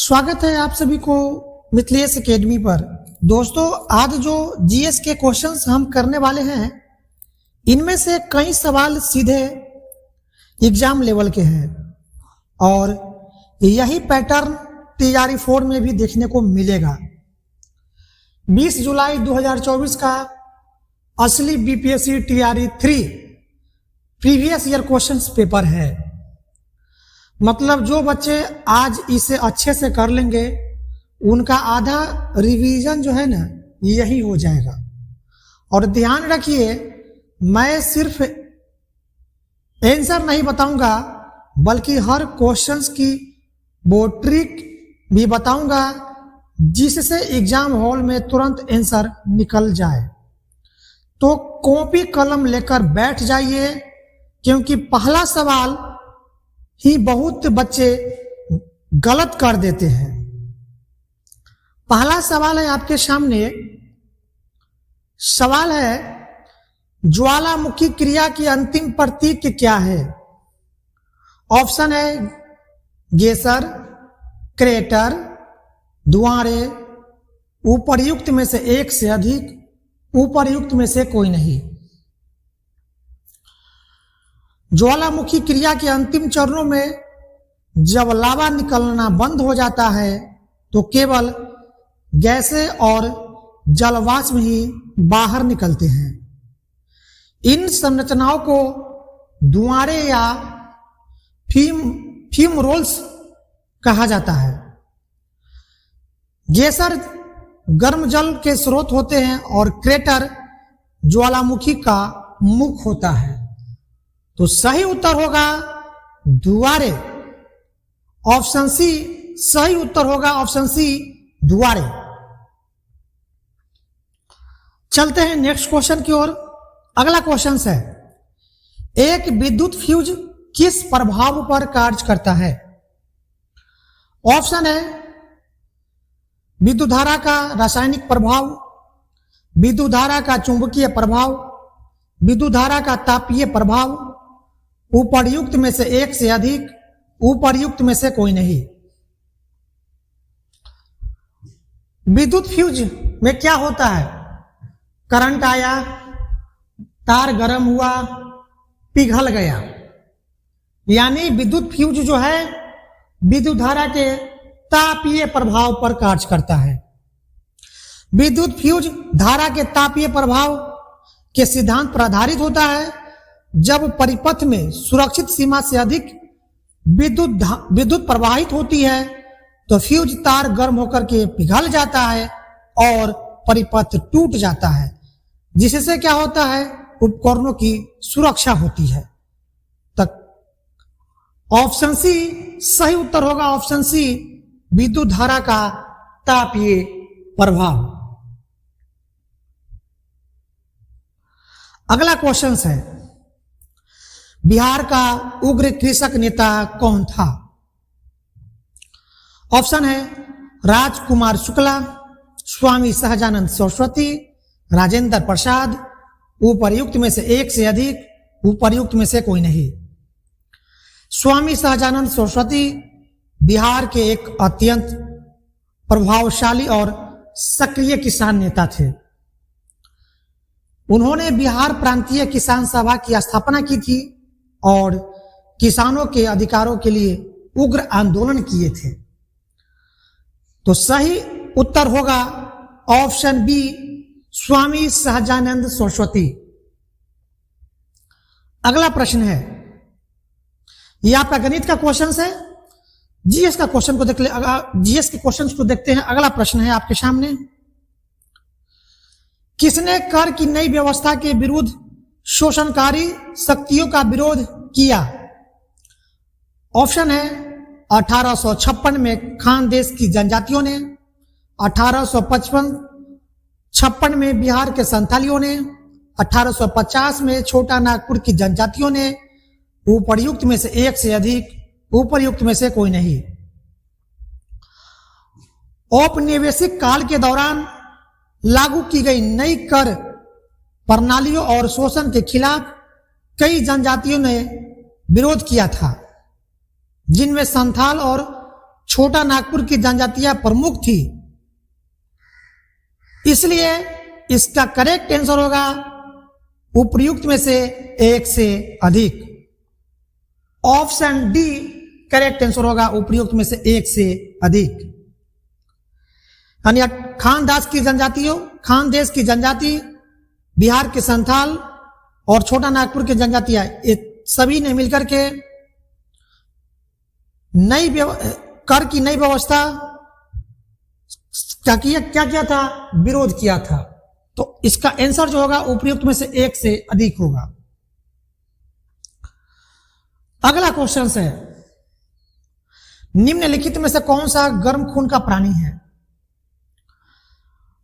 स्वागत है आप सभी को मिथिलेश एकेडमी पर। दोस्तों, आज जो जीएस के क्वेश्चंस हम करने वाले हैं, इनमें से कई सवाल सीधे एग्जाम लेवल के हैं और यही पैटर्न तैयारी 4 में भी देखने को मिलेगा। 20 जुलाई 2024 का असली BPSC TRE 3 previous year questions paper है। मतलब जो बच्चे आज इसे अच्छे से कर लेंगे, उनका आधा रिवीजन जो है ना, यही हो जाएगा। और ध्यान रखिए, मैं सिर्फ आंसर नहीं बताऊंगा, बल्कि हर क्वेश्चंस की वो ट्रिक भी बताऊंगा, जिससे एग्जाम हॉल में तुरंत आंसर निकल जाए। तो कॉपी कलम लेकर बैठ जाइए, क्योंकि पहला सवाल ही बहुत बच्चे गलत कर देते हैं। पहला सवाल है आपके सामने। सवाल है, ज्वालामुखी क्रिया की अंतिम प्रतीक क्या है? ऑप्शन है गेसर, क्रेटर, धुआंरे, उपर्युक्त में से एक से अधिक, उपर्युक्त में से कोई नहीं। ज्वालामुखी क्रिया के अंतिम चरणों में जब लावा निकलना बंद हो जाता है, तो केवल गैसें और जलवाष्प ही बाहर निकलते हैं। इन संरचनाओं को धुआंरे या फ्यूम रोल्स कहा जाता है। गेसर गर्म जल के स्रोत होते हैं और क्रेटर ज्वालामुखी का मुख होता है। तो सही उत्तर होगा धुआंरे। ऑप्शन सी सही उत्तर होगा, ऑप्शन सी धुआंरे। चलते हैं नेक्स्ट क्वेश्चन की ओर। अगला क्वेश्चन है, एक विद्युत फ्यूज किस प्रभाव पर कार्य करता है? ऑप्शन है विद्युत धारा का रासायनिक प्रभाव, विद्युत धारा का चुंबकीय प्रभाव, विद्युत धारा का तापीय प्रभाव, उपर्युक्त में से एक से अधिक, उपर्युक्त में से कोई नहीं। विद्युत फ्यूज में क्या होता है? करंट आया, तार गर्म हुआ, पिघल गया। यानी विद्युत फ्यूज जो है विद्युत धारा के तापीय प्रभाव पर कार्य करता है। विद्युत फ्यूज धारा के तापीय प्रभाव के सिद्धांत पर आधारित होता है। जब परिपथ में सुरक्षित सीमा से अधिक विद्युत प्रवाहित होती है, तो फ्यूज तार गर्म होकर के पिघल जाता है और परिपथ टूट जाता है, जिससे क्या होता है, उपकरणों की सुरक्षा होती है। तक ऑप्शन सी सही उत्तर होगा, ऑप्शन सी विद्युत धारा का तापीय प्रभाव। अगला क्वेश्चन है, बिहार का उग्र कृषक नेता कौन था? ऑप्शन है राजकुमार शुक्ला, स्वामी सहजानंद सरस्वती, राजेंद्र प्रसाद, उपर्युक्त में से एक से अधिक, उपर्युक्त में से कोई नहीं। स्वामी सहजानंद सरस्वती बिहार के एक अत्यंत प्रभावशाली और सक्रिय किसान नेता थे। उन्होंने बिहार प्रांतीय किसान सभा की स्थापना की थी और किसानों के अधिकारों के लिए उग्र आंदोलन किए थे। तो सही उत्तर होगा ऑप्शन बी, स्वामी सहजानंद सरस्वती। अगला प्रश्न है, यह आपका गणित का क्वेश्चन है। जीएस का क्वेश्चन को देख ले, जीएस के क्वेश्चन को देखते हैं। अगला प्रश्न है आपके सामने, किसने कर की नई व्यवस्था के विरुद्ध शोषणकारी शक्तियों का विरोध किया? ऑप्शन है 1856 में खानदेश की जनजातियों ने, 1856 में बिहार के संथालियों ने, 1850 में छोटा नागपुर की जनजातियों ने, उपर्युक्त में से एक से अधिक, उपर्युक्त में से कोई नहीं। औपनिवेशिक काल के दौरान लागू की गई नई कर प्रणालियों और शोषण के खिलाफ कई जनजातियों ने विरोध किया था, जिनमें संथाल और छोटा नागपुर की जनजातियां प्रमुख थी, इसलिए इसका करेक्ट आंसर होगा उपर्युक्त में से एक से अधिक। ऑप्शन डी करेक्ट आंसर होगा उपर्युक्त में से एक से अधिक। यानी खानदास की जनजातियों, खानदेश की जनजाति, बिहार के संथाल और छोटा नागपुर की जनजातियां, ये सभी ने मिलकर के कर की नई व्यवस्था क्या किया था, विरोध किया था। तो इसका आंसर जो होगा उपर्युक्त में से एक से अधिक होगा। अगला क्वेश्चन है, निम्नलिखित में से कौन सा गर्म खून का प्राणी है?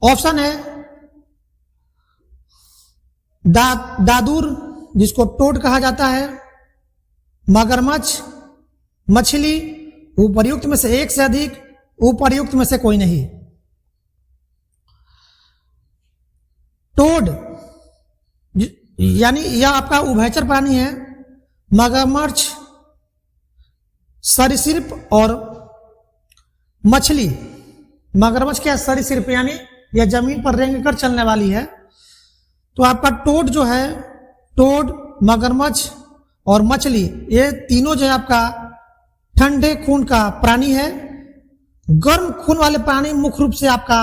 ऑप्शन है दादुर, जिसको टोड कहा जाता है, मगरमच्छ, मछली, उपर्युक्त में से एक से अधिक, उपर्युक्त में से कोई नहीं। टोड यानी यह आपका उभयचर प्राणी है। मगरमच्छ, सरीसृप और मछली। मगरमच्छ क्या सरीसृप यानी यह जमीन पर रेंग कर चलने वाली है। तो आपका टोड जो है, टोड, मगरमच्छ और मछली, ये तीनों जो है आपका ठंडे खून का प्राणी है। गर्म खून वाले प्राणी मुख्य रूप से आपका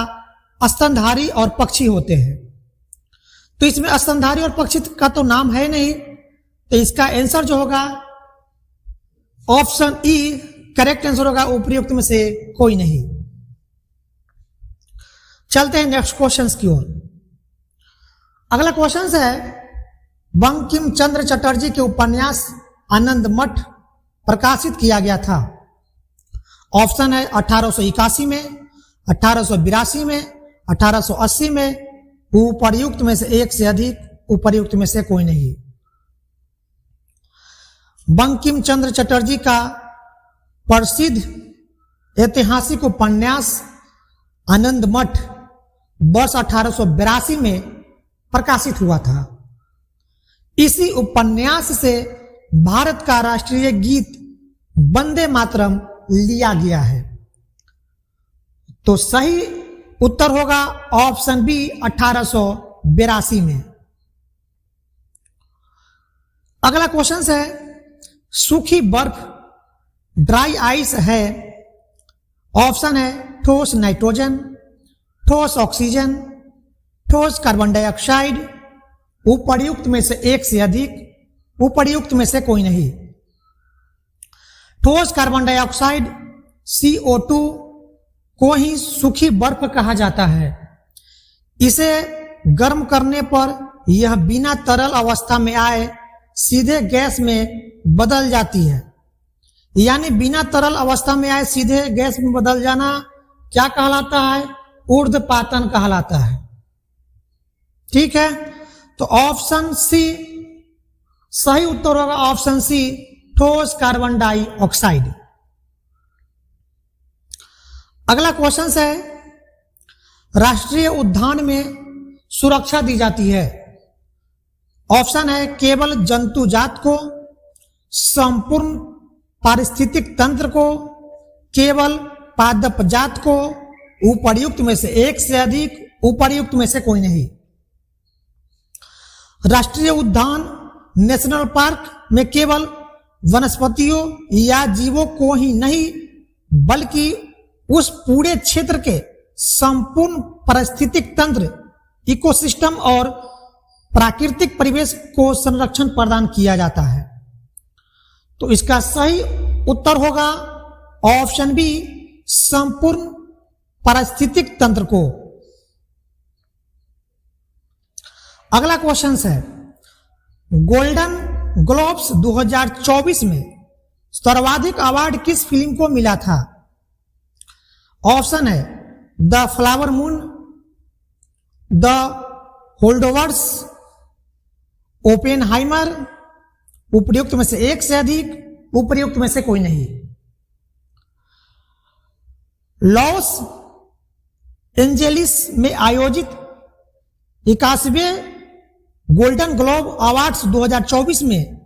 स्तनधारी और पक्षी होते हैं। तो इसमें स्तनधारी और पक्षी का तो नाम है नहीं, तो इसका आंसर जो होगा ऑप्शन ई करेक्ट आंसर होगा उपर्युक्त में से कोई नहीं। चलते हैं नेक्स्ट क्वेश्चन की ओर। अगला क्वेश्चन है, बंकिम चंद्र चटर्जी के उपन्यास आनंद मठ प्रकाशित किया गया था। ऑप्शन है 1881 में, 1882 में, 1880 में, उपर्युक्त में से एक से अधिक, उपर्युक्त में से कोई नहीं। बंकिम चंद्र चटर्जी का प्रसिद्ध ऐतिहासिक उपन्यास आनंद मठ वर्ष 1882 में प्रकाशित हुआ था। इसी उपन्यास से भारत का राष्ट्रीय गीत वंदे मातरम लिया गया है। तो सही उत्तर होगा ऑप्शन बी 1882 में। अगला क्वेश्चन है, सूखी बर्फ ड्राई आइस है। ऑप्शन है ठोस नाइट्रोजन, ठोस ऑक्सीजन, ठोस कार्बन डाइऑक्साइड, उपर्युक्त में से एक से अधिक, उपर्युक्त में से कोई नहीं। ठोस कार्बन डाइऑक्साइड CO2 को ही सूखी बर्फ कहा जाता है। इसे गर्म करने पर यह बिना तरल अवस्था में आए सीधे गैस में बदल जाती है। यानी बिना तरल अवस्था में आए सीधे गैस में बदल जाना क्या कहलाता है? ऊर्ध्वपातन कहलाता है। ठीक है, तो ऑप्शन सी सही उत्तर होगा, ऑप्शन सी ठोस कार्बन डाइऑक्साइड। अगला क्वेश्चन है, राष्ट्रीय उद्यान में सुरक्षा दी जाती है। ऑप्शन है केवल जंतु जात को, संपूर्ण पारिस्थितिक तंत्र को, केवल पादप जात को, उपर्युक्त में से एक से अधिक, उपर्युक्त में से कोई नहीं। राष्ट्रीय उद्यान नेशनल पार्क में केवल वनस्पतियों या जीवों को ही नहीं बल्कि उस पूरे क्षेत्र के संपूर्ण पारिस्थितिक तंत्र, इकोसिस्टम और प्राकृतिक परिवेश को संरक्षण प्रदान किया जाता है। तो इसका सही उत्तर होगा ऑप्शन बी संपूर्ण पारिस्थितिक तंत्र को। अगला क्वेश्चन है, गोल्डन ग्लोब्स 2024 में सर्वाधिक अवार्ड किस फिल्म को मिला था? ऑप्शन है the flower moon, the holdovers, Oppenheimer, उपर्युक्त में से एक से अधिक, उपर्युक्त में से कोई नहीं। लॉस एंजेलिस में आयोजित 81वें गोल्डन ग्लोब अवार्ड्स 2024 में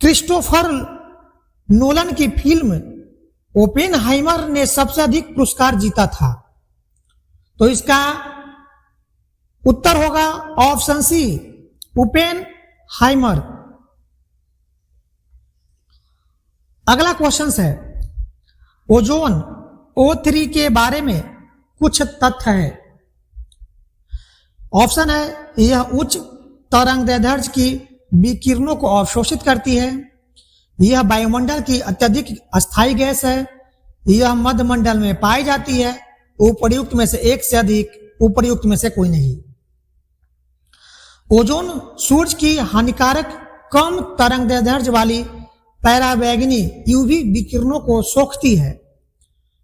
क्रिस्टोफर नोलन की फिल्म ओपेनहाइमर ने सबसे अधिक पुरस्कार जीता था? तो इसका उत्तर होगा ऑप्शन सी, ओपेनहाइमर। अगला क्वेश्चन है, ओजोन O3 के बारे में कुछ तथ्य है। ऑप्शन है, यह उच्च तरंगदैर्ध्य की विकिरणों को अवशोषित करती है, यह वायुमंडल की अत्यधिक अस्थायी गैस है, यह मध्यमंडल में पाई जाती है, उपर्युक्त में से एक से अधिक, उपर्युक्त में से कोई नहीं। ओजोन सूर्य की हानिकारक कम तरंगदैर्ध्य वाली पैराबैंगनी यूवी विकिरणों को सोखती है,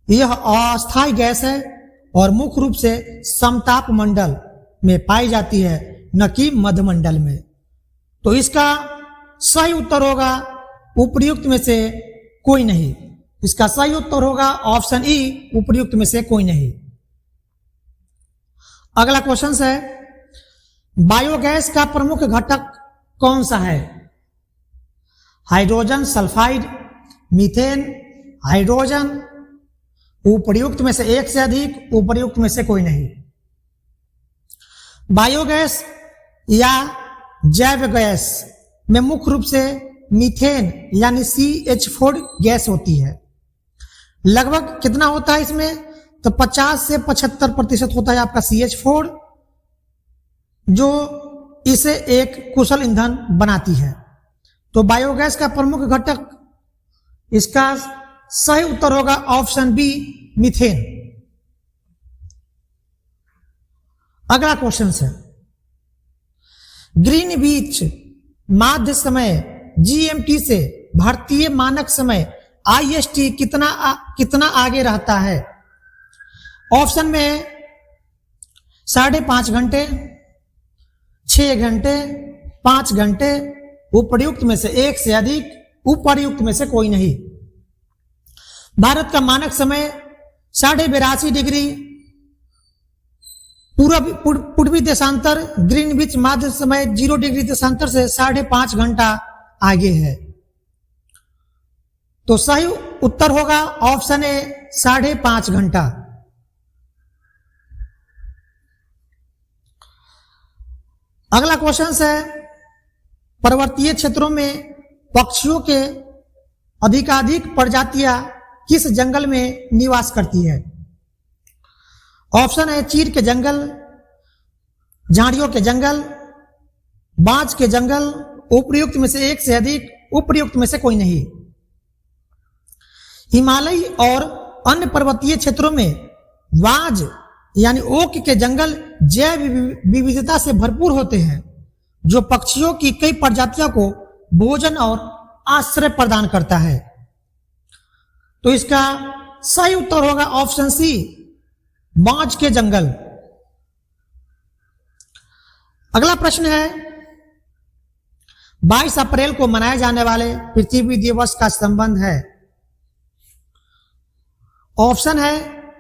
यह अस्थायी गैस है और मुख्य रूप से समताप मंडल में पाई जाती है, न कि मध्यमंडल में। तो इसका सही उत्तर होगा उपर्युक्त में से कोई नहीं। इसका सही उत्तर होगा ऑप्शन ई, उपर्युक्त में से कोई नहीं। अगला क्वेश्चन है, बायोगैस का प्रमुख घटक कौन सा है? हाइड्रोजन सल्फाइड, मीथेन, हाइड्रोजन, उपर्युक्त में से एक से अधिक, उपर्युक्त में से कोई नहीं। बायोगैस या जैव गैस में मुख्य रूप से मीथेन यानी CH4 गैस होती है। लगभग कितना होता है इसमें? तो 50 से 75% होता है आपका CH4, जो इसे एक कुशल ईंधन बनाती है। तो बायोगैस का प्रमुख घटक, इसका सही उत्तर होगा ऑप्शन बी, मीथेन। अगला क्वेश्चन है, ग्रीनविच माध्य समय GMT से भारतीय मानक समय IST कितना आगे रहता है? ऑप्शन में 5.5 घंटे, 6 घंटे, 5 घंटे, उपर्युक्त में से एक से अधिक, उपर्युक्त में से कोई नहीं। भारत का मानक समय 82.5 डिग्री पूर्वी देशांतर, ग्रीनविच माध्य समय 0 डिग्री देशांतर से 5.5 घंटा आगे है। तो सही उत्तर होगा ऑप्शन ए, 5.5 घंटा। अगला क्वेश्चन है, पर्वतीय क्षेत्रों में पक्षियों के अधिकाधिक प्रजातियां किस जंगल में निवास करती है? ऑप्शन है, चीड़ के जंगल, झाड़ियों के जंगल, बांज के जंगल, उपर्युक्त में से एक से अधिक, उपर्युक्त में से कोई नहीं। हिमालय और अन्य पर्वतीय क्षेत्रों में बांज यानी ओक के जंगल जैव विविधता से भरपूर होते हैं, जो पक्षियों की कई प्रजातियों को भोजन और आश्रय प्रदान करता है। तो इसका सही उत्तर होगा ऑप्शन सी, बांज के जंगल। अगला प्रश्न है, 22 अप्रैल को मनाए जाने वाले पृथ्वी दिवस का संबंध है? ऑप्शन है,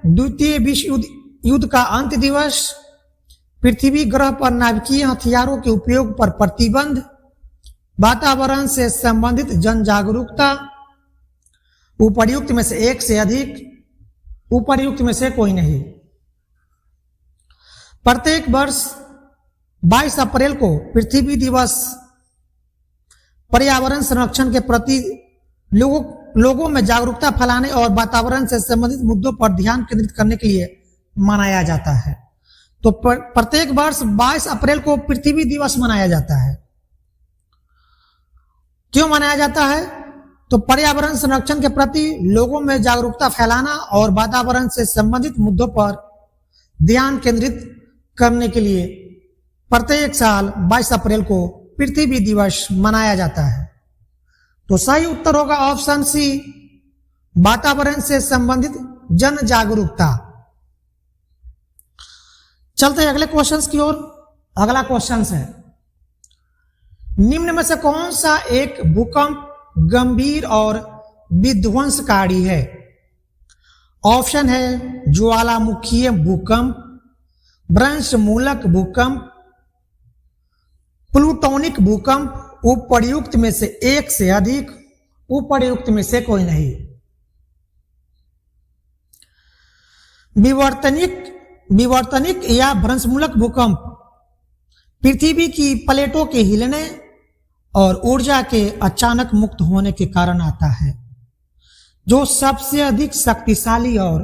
द्वितीय विश्व युद्ध का अंत दिवस, पृथ्वी ग्रह पर नाभिकीय हथियारों के उपयोग पर प्रतिबंध, वातावरण से संबंधित जन जागरूकता, उपर्युक्त में से एक से अधिक, उपर्युक्त में से कोई नहीं। प्रत्येक वर्ष 22 अप्रैल को पृथ्वी दिवस पर्यावरण संरक्षण के प्रति लोगों में जागरूकता फैलाने और वातावरण से संबंधित मुद्दों पर ध्यान केंद्रित करने के लिए मनाया जाता है। तो प्रत्येक वर्ष 22 अप्रैल को पृथ्वी दिवस मनाया जाता है। क्यों मनाया जाता है? तो पर्यावरण संरक्षण के प्रति लोगों में जागरूकता फैलाना और वातावरण से संबंधित मुद्दों पर ध्यान केंद्रित करने के लिए प्रत्येक साल 22 अप्रैल को पृथ्वी दिवस मनाया जाता है। तो सही उत्तर होगा ऑप्शन सी, वातावरण से संबंधित जन जागरूकता। चलते हैं अगले क्वेश्चंस की ओर। अगला क्वेश्चन है, निम्न में से कौन सा एक भूकंप गंभीर और विध्वंसकारी है? ऑप्शन है, ज्वालामुखीय भूकंप, भ्रंशमूलक भूकंप, प्लूटोनिक भूकंप, उपर्युक्त में से एक से अधिक, उपर्युक्त में से कोई नहीं। विवर्तनिक विवर्तनिक या भ्रंशमूलक भूकंप पृथ्वी की प्लेटों के हिलने और ऊर्जा के अचानक मुक्त होने के कारण आता है, जो सबसे अधिक शक्तिशाली और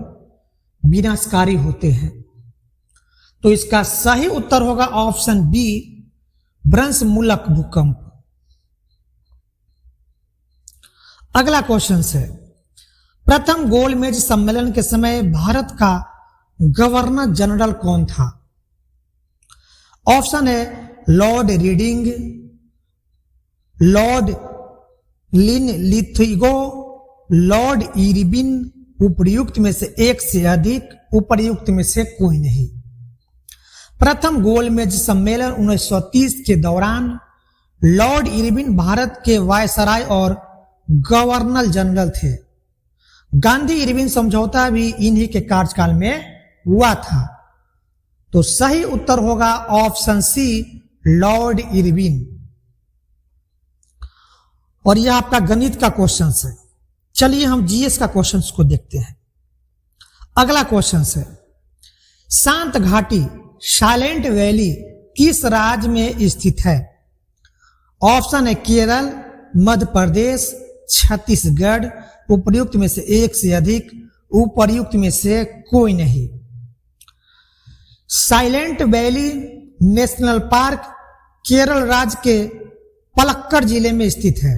विनाशकारी होते हैं। तो इसका सही उत्तर होगा ऑप्शन बी, भ्रंशमूलक भूकंप। अगला क्वेश्चन है, प्रथम गोलमेज सम्मेलन के समय भारत का गवर्नर जनरल कौन था? ऑप्शन है Lord reading, Lord Linlithgow, Lord Irwin, उपर्युक्त में से एक से अधिक, उपर्युक्त में से कोई नहीं। प्रथम गोलमेज सम्मेलन 1930 के दौरान लॉर्ड इरविन भारत के वायसराय और गवर्नर जनरल थे। गांधी इरविन समझौता भी इन्हीं के कार्यकाल में हुआ था। तो सही उत्तर होगा ऑप्शन सी, लॉर्ड इरविन। और यह आपका गणित का क्वेश्चन है। चलिए हम जीएस का क्वेश्चन को देखते हैं। अगला क्वेश्चन है, शांत घाटी साइलेंट वैली किस राज्य में स्थित है? ऑप्शन है केरल, मध्य प्रदेश, छत्तीसगढ़, उपर्युक्त में से एक से अधिक, उपर्युक्त में से कोई नहीं। Silent valley national park Kerala राज्य के पलक्कड़ जिले में स्थित है।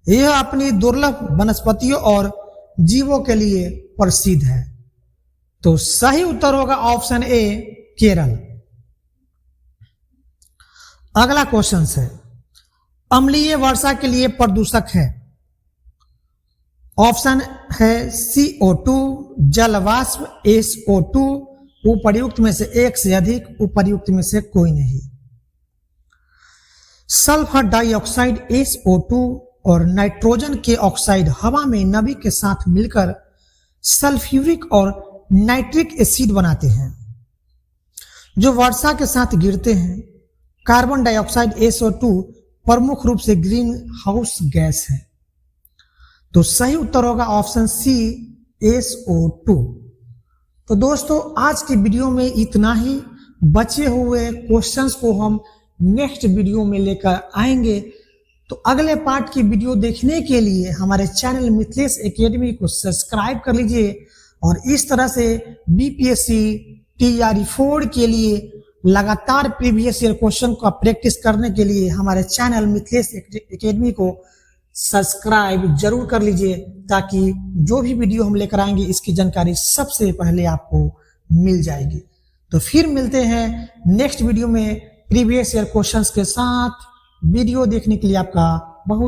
यह अपनी दुर्लभ वनस्पतियों और जीवों के लिए प्रसिद्ध है। तो सही उत्तर होगा ऑप्शन ए, केरल। अगला क्वेश्चन है, अम्लीय वर्षा के लिए प्रदूषक है। ऑप्शन है CO2, जलवाष्प, SO2, उपर्युक्त में से एक से अधिक, उपर्युक्त में से कोई नहीं। सल्फर डाइऑक्साइड SO2 और नाइट्रोजन के ऑक्साइड हवा में नमी के साथ मिलकर सल्फ्यूरिक और नाइट्रिक एसिड बनाते हैं, जो वर्षा के साथ गिरते हैं। कार्बन डाइऑक्साइड SO2 प्रमुख रूप से ग्रीन हाउस गैस है। तो सही उत्तर होगा ऑप्शन सी, SO2। तो दोस्तों आज की वीडियो में इतना ही। बचे हुए क्वेश्चंस को हम नेक्स्ट वीडियो में लेकर आएंगे। तो अगले पार्ट की वीडियो देखने के लिए हमारे चैनल मिथिलेश एकेडमी को सब्सक्राइब कर लीजिए और इस तरह से BPSC TRE4 के लिए लगातार प्रीवियस ईयर क्वेश्चन का प्रैक्टिस करने के लिए हमारे चैनल मिथिलेश एकेडमी को सब्सक्राइब जरूर कर लीजिए, ताकि जो भी वीडियो हम लेकर आएंगे इसकी जानकारी सबसे पहले आपको मिल जाएगी। तो फिर मिलते हैं नेक्स्ट वीडियो में प्रीवियस ईयर क्वेश्चंस के साथ। वीडियो देखने के लिए आपका बहुत